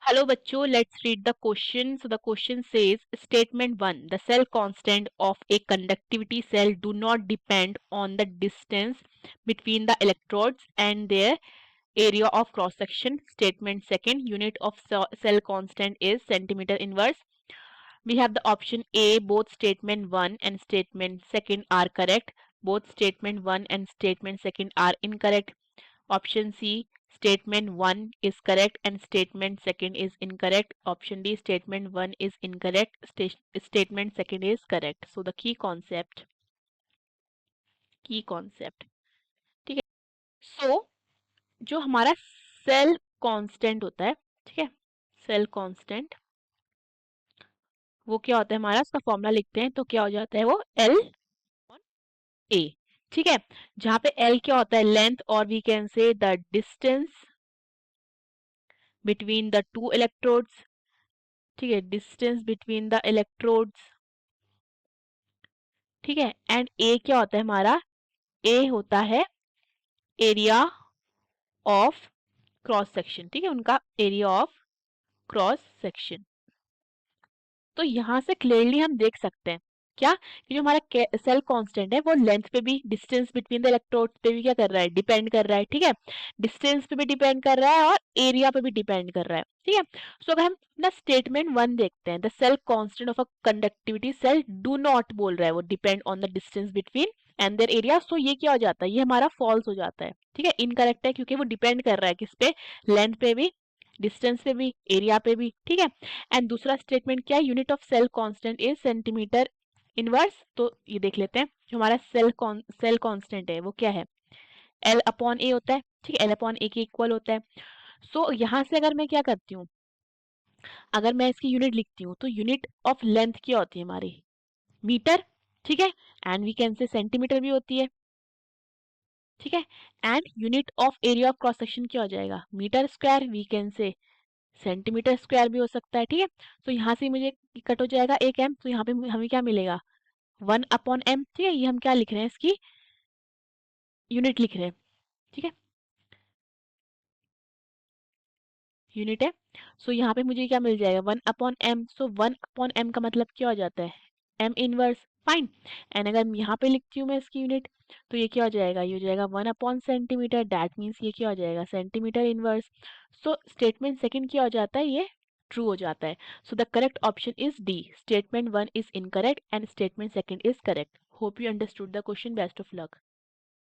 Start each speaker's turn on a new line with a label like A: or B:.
A: Hello bachcho, let's read the question. So the question says statement 1, the cell constant of a conductivity cell do not depend on the distance between the electrodes and their area of cross section. Statement second, unit of cell constant is centimeter inverse. We have the option A, both statement 1 and statement second are correct. Both statement 1 and statement second are incorrect. Option C, statement 1 is correct and statement second is incorrect. Option D, statement 1 is incorrect, statement second is correct. So the key concept, ठीक है. So जो हमारा cell constant होता है, ठीक है, cell constant वो क्या होता है हमारा, उसका फॉर्मूला लिखते हैं तो क्या हो जाता है वो L A, ठीक है. जहां पे L क्या होता है, लेंथ, और we can say the distance between the two electrodes, ठीक है, डिस्टेंस बिटवीन द इलेक्ट्रोड्स, ठीक है. एंड ए क्या होता है हमारा, ए होता है एरिया ऑफ क्रॉस सेक्शन, ठीक है, उनका एरिया ऑफ क्रॉस सेक्शन. तो यहाँ से क्लियरली हम देख सकते हैं क्या कि जो हमारा सेल कांस्टेंट है वो लेंथ पे भी, डिस्टेंस बिटवीन द इलेक्ट्रोड पे भी क्या कर रहा है, डिपेंड कर रहा है, ठीक है. डिस्टेंस पे भी डिपेंड कर रहा है और एरिया पे भी डिपेंड कर रहा है, ठीक है. सो अगर हम अपना स्टेटमेंट 1 देखते हैं, the cell constant of a conductivity cell do not बोल रहा है वो depend on the distance between and their area. So ये क्या हो जाता है, ये हमारा फॉल्स हो जाता है, ठीक है, इनकरेक्ट है, क्योंकि वो डिपेंड कर रहा है किस पे, लेंथ पे भी, डिस्टेंस पे भी, एरिया पे भी, ठीक है. एंड दूसरा स्टेटमेंट क्या है, unit of cell constant is centimetre inverse. तो ये देख लेते हैं, जो हमारा सेल कांस्टेंट है वो क्या है, एल अपॉन ए होता है, ठीक है, एल अपॉन ए के इक्वल होता है. सो यहाँ से अगर मैं क्या करती हूँ, अगर मैं इसकी यूनिट लिखती हूँ तो यूनिट ऑफ लेंथ क्या होती है हमारी, मीटर, ठीक है, and we can say centimetre भी होती है, ठीक है. And unit of area of cross section क्या हो जाएगा, metre square, we can say centimetre square भी हो सकता है, ठीक है. तो यहाँ से मुझे कट हो जाएगा एक एम, तो यहाँ पे हमें क्या मिलेगा, 1/m, ठीक है. ये हम क्या लिख रहे हैं, इसकी यूनिट लिख रहे हैं, ठीक है, यूनिट है. सो यहाँ पे मुझे क्या मिल जाएगा, 1/m. सो 1/m का मतलब क्या हो जाता है, m इनवर्स, फाइन. एंड अगर यहाँ पे लिखती हूँ मैं इसकी यूनिट, तो ये क्या हो जाएगा, ये हो जाएगा 1/सेंटीमीटर, दैट मीन्स ये क्या हो जाएगा, centimetre inverse. So statement second क्या हो जाता है, ये ट्रू हो जाता है. So the correct option is D, statement 1 is incorrect and statement second is correct. Hope you understood the question. Best of luck.